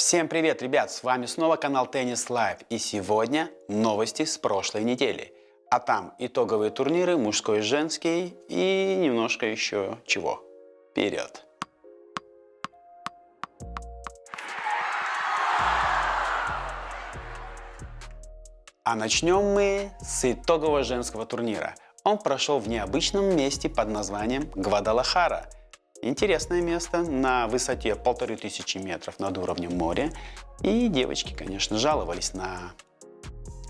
Всем привет, ребят! С вами снова канал Tennis Live. И сегодня новости с прошлой недели. А там итоговые турниры, мужской и женский, и немножко еще чего. Вперед! А начнем мы с итогового женского турнира. Он прошел в необычном месте под названием Гвадалахара. Интересное место на высоте 1500 метров над уровнем моря. И девочки, конечно, жаловались на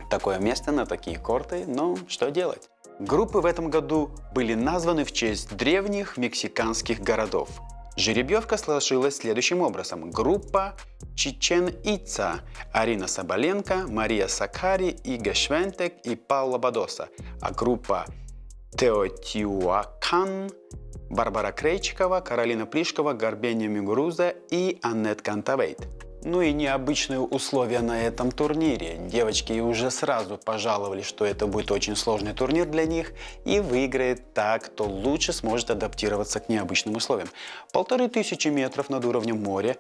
такое место, на такие корты, но что делать? Группы в этом году были названы в честь древних мексиканских городов. Жеребьевка сложилась следующим образом. Группа Чичен-Ица, Арина Соболенко, Мария Сакари, Ига Швентек и Паула Бадоса. А группа Теотиуакан, Барбара Крейчикова, Каролина Плишкова, Гарбения Мугуруза и Аннет Кантавейт. Ну и необычные условия на этом турнире. Девочки уже сразу пожаловали, что это будет очень сложный турнир для них, и выиграет так, кто лучше сможет адаптироваться к необычным условиям. 1500 метров над уровнем моря,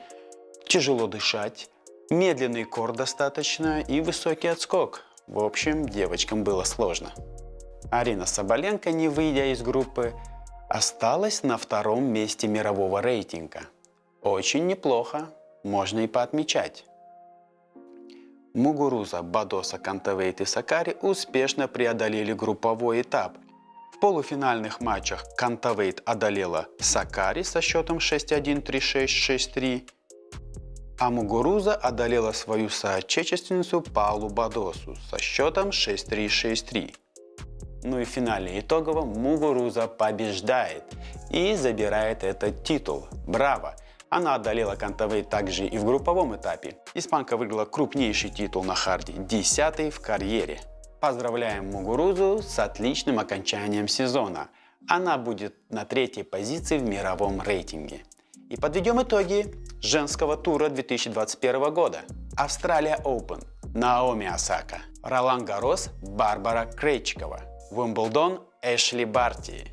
тяжело дышать, медленный корт достаточно и высокий отскок. В общем, девочкам было сложно. Арина Соболенко, не выйдя из группы, осталась на втором месте мирового рейтинга. Очень неплохо, можно и поотмечать. Мугуруза, Бадоса, Кантавейт и Сакари успешно преодолели групповой этап. В полуфинальных матчах Кантавейт одолела Сакари со счетом 6-1, 3-6, 6-3, а Мугуруза одолела свою соотечественницу Паулу Бадосу со счетом 6-3, 6-3. Ну и в финале итогово Мугуруза побеждает и забирает этот титул. Браво! Она одолела Кантавейт также и в групповом этапе. Испанка выиграла крупнейший титул на харде, 10-й в карьере. Поздравляем Мугурузу с отличным окончанием сезона. Она будет на 3-й позиции в мировом рейтинге. И подведем итоги женского тура 2021 года. Австралия Open, Наоми Осака. Ролан Гаррос, Барбара Крейчикова. Уимблдон, Эшли Барти.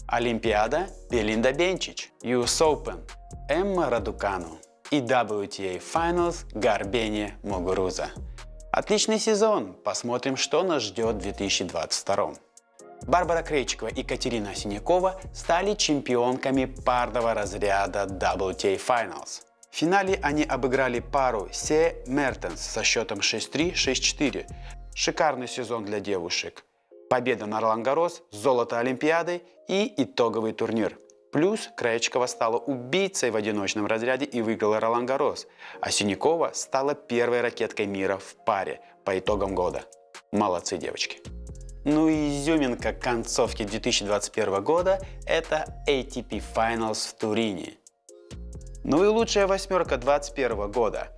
Олимпиада, Белинда Бенчич. US Open, Эмма Радукану. И WTA Finals, Гарбения Мугуруза. Отличный сезон, посмотрим, что нас ждет в 2022. Барбара Крейчикова и Катерина Синякова стали чемпионками парного разряда WTA Finals. В финале они обыграли пару Се Мертенс со счетом 6-3, 6-4. Шикарный сезон для девушек. Победа на Ролан Гаррос, золото Олимпиады и итоговый турнир. Плюс Крейчикова стала убийцей в одиночном разряде и выиграла Ролан Гаррос, а Синякова стала первой ракеткой мира в паре по итогам года. Молодцы, девочки! Ну и изюминка концовки 2021 года – это ATP Finals в Турине. Ну и лучшая восьмерка 2021 года.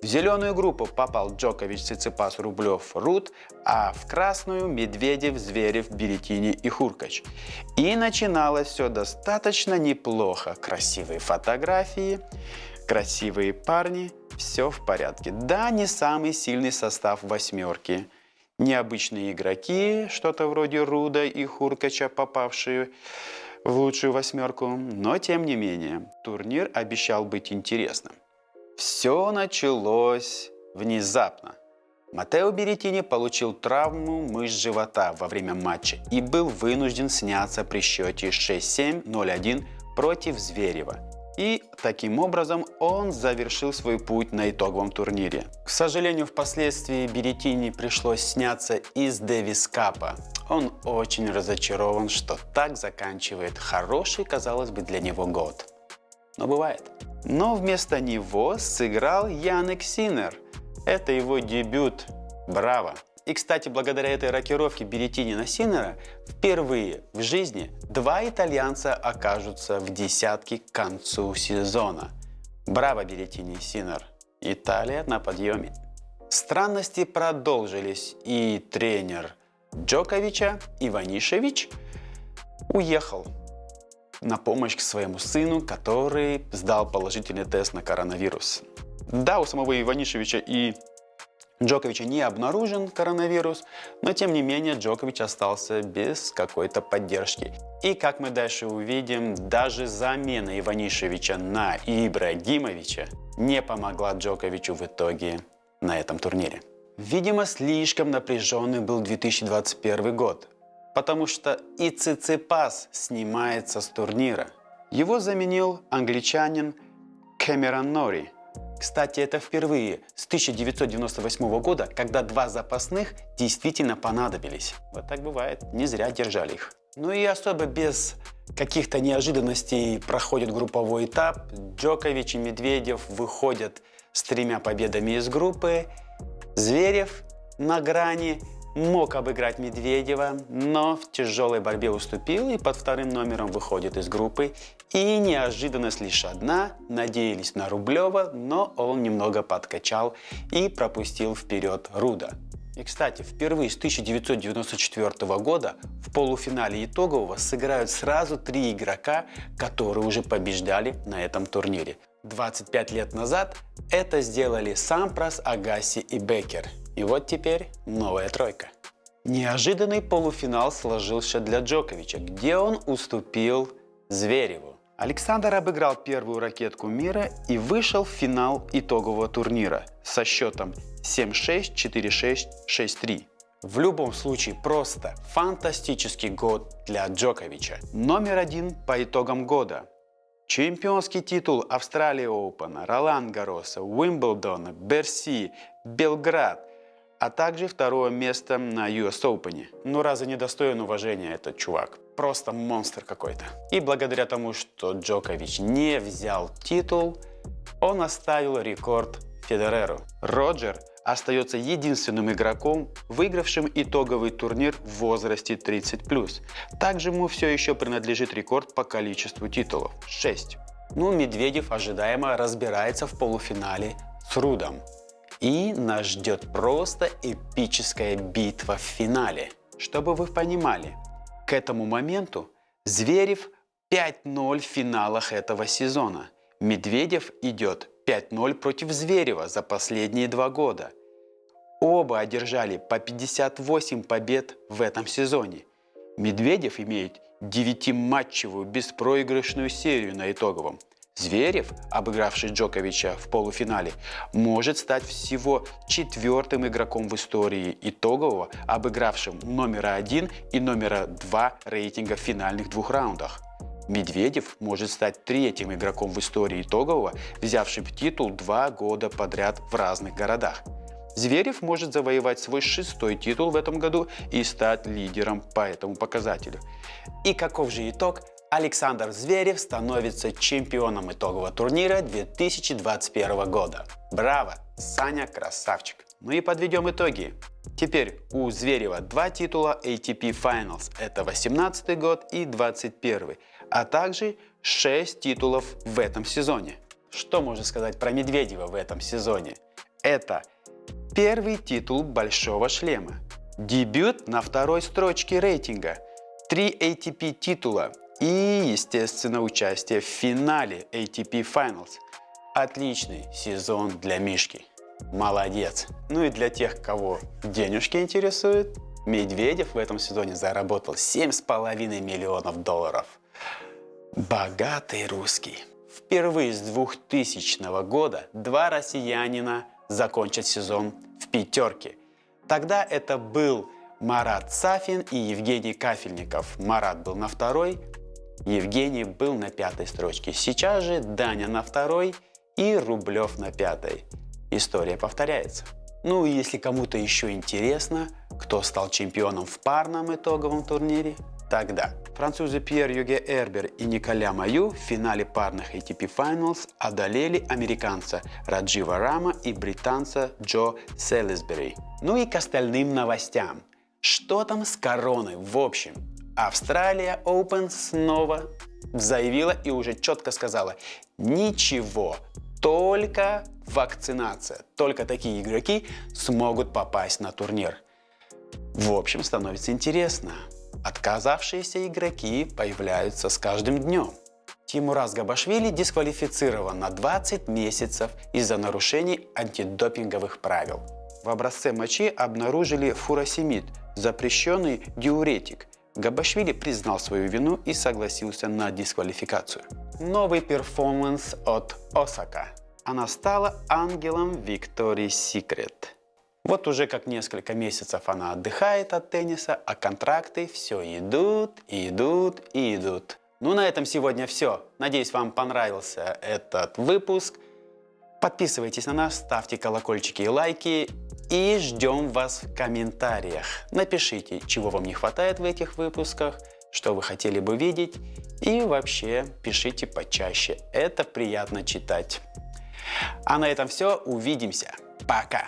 В зеленую группу попал Джокович, Циципас, Рублев, Рут, а в красную – Медведев, Зверев, Береттини и Хуркач. И начиналось все достаточно неплохо. Красивые фотографии, красивые парни, все в порядке. Да, не самый сильный состав восьмерки. Необычные игроки, что-то вроде Руда и Хуркача, попавшие в лучшую восьмерку, но тем не менее, турнир обещал быть интересным. Все началось внезапно. Матео Береттини получил травму мышц живота во время матча и был вынужден сняться при счете 6-7, 0-1 против Зверева. И таким образом он завершил свой путь на итоговом турнире. К сожалению, впоследствии Береттини пришлось сняться из Дэвис Капа. Он очень разочарован, что так заканчивает хороший, казалось бы, для него год. Но бывает. Но вместо него сыграл Янник Синнер. Это его дебют. Браво! И, кстати, благодаря этой рокировке Береттини на Синнера впервые в жизни два итальянца окажутся в десятке к концу сезона. Браво, Береттини и Синнер! Италия на подъеме. Странности продолжились, и тренер Джоковича, Иванишевич, уехал на помощь к своему сыну, который сдал положительный тест на коронавирус. Да, у самого Иванишевича и Джоковича не обнаружен коронавирус, но тем не менее Джокович остался без какой-то поддержки. И как мы дальше увидим, даже замена Иванишевича на Ибрагимовича не помогла Джоковичу в итоге на этом турнире. Видимо, слишком напряженный был 2021 год, потому что и Циципас снимается с турнира. Его заменил англичанин Кэмерон Нори. Кстати, это впервые с 1998 года, когда два запасных действительно понадобились. Вот так бывает, не зря держали их. Ну и особо без каких-то неожиданностей проходит групповой этап. Джокович и Медведев выходят с 3 победами из группы. Зверев на грани мог обыграть Медведева, но в тяжелой борьбе уступил и под 2-м номером выходит из группы. И неожиданность лишь одна. Надеялись на Рублева, но он немного подкачал и пропустил вперед Руда. И, кстати, впервые с 1994 года в полуфинале итогового сыграют сразу 3 игрока, которые уже побеждали на этом турнире. 25 лет назад это сделали Сампрос, Агаси и Беккер. И вот теперь новая тройка. Неожиданный полуфинал сложился для Джоковича, где он уступил Звереву. Александр обыграл первую ракетку мира и вышел в финал итогового турнира со счетом 7-6, 4-6, 6-3. В любом случае, просто фантастический год для Джоковича. Номер 1 по итогам года. Чемпионский титул Австралии Оупена, Ролан Гарроса, Уимблдона, Берси, Белград, а также 2-е место на US Open. Ну разве не достоин уважения этот чувак? Просто монстр какой-то. И благодаря тому, что Джокович не взял титул, он оставил рекорд Федереру. Роджер остается единственным игроком, выигравшим итоговый турнир в возрасте 30+. Также ему все еще принадлежит рекорд по количеству титулов – 6. Ну, Медведев ожидаемо разбирается в полуфинале с Рудом. И нас ждет просто эпическая битва в финале. Чтобы вы понимали, к этому моменту Зверев 5-0 в финалах этого сезона. Медведев идет 5-0 против Зверева за последние 2 года. Оба одержали по 58 побед в этом сезоне. Медведев имеет 9-матчевую беспроигрышную серию на итоговом. Зверев, обыгравший Джоковича в полуфинале, может стать всего 4-м игроком в истории итогового, обыгравшим номера 1 и номера 2 рейтинга в финальных 2 раундах. Медведев может стать 3-м игроком в истории итогового, взявшим титул 2 года подряд в разных городах. Зверев может завоевать свой 6-й титул в этом году и стать лидером по этому показателю. И каков же итог? Александр Зверев становится чемпионом итогового турнира 2021 года. Браво! Саня красавчик! Ну и подведем итоги. Теперь у Зверева 2 титула ATP Finals. Это 18 год и 21, а также 6 титулов в этом сезоне. Что можно сказать про Медведева в этом сезоне? Это первый титул Большого шлема, дебют на 2-й строчке рейтинга, 3 ATP титула и, естественно, участие в финале ATP Finals. Отличный сезон для Мишки. Молодец. Ну и для тех, кого денежки интересуют, Медведев в этом сезоне заработал $7,5 миллионов. Богатый русский. Впервые с 2000 года 2 россиянина закончат сезон в 5. Тогда это был Марат Сафин и Евгений Кафельников. Марат был на 2-й, Евгений был на 5-й строчке. Сейчас же Даня на 2-й и Рублев на 5-й. История повторяется. Ну и если кому-то еще интересно, кто стал чемпионом в парном итоговом турнире, тогда французы Пьер-Юге Эрбер и Николя Маю в финале парных ATP Finals одолели американца Раджива Рама и британца Джо Селисбери. Ну и к остальным новостям. Что там с короной в общем? Австралия Open снова заявила и уже четко сказала: ничего, только вакцинация. Только такие игроки смогут попасть на турнир. В общем, становится интересно. Отказавшиеся игроки появляются с каждым днем. Тимураз Габашвили дисквалифицирован на 20 месяцев из-за нарушений антидопинговых правил. В образце мочи обнаружили фуросемид, запрещенный диуретик. Габашвили признал свою вину и согласился на дисквалификацию. Новый перформанс от Осака. Она стала ангелом Victoria's Secret. Вот уже как несколько месяцев она отдыхает от тенниса, а контракты все идут, идут и идут. Ну, на этом сегодня все. Надеюсь, вам понравился этот выпуск. Подписывайтесь на нас, ставьте колокольчики и лайки. И ждем вас в комментариях. Напишите, чего вам не хватает в этих выпусках, что вы хотели бы видеть. И вообще пишите почаще. Это приятно читать. А на этом все. Увидимся. Пока.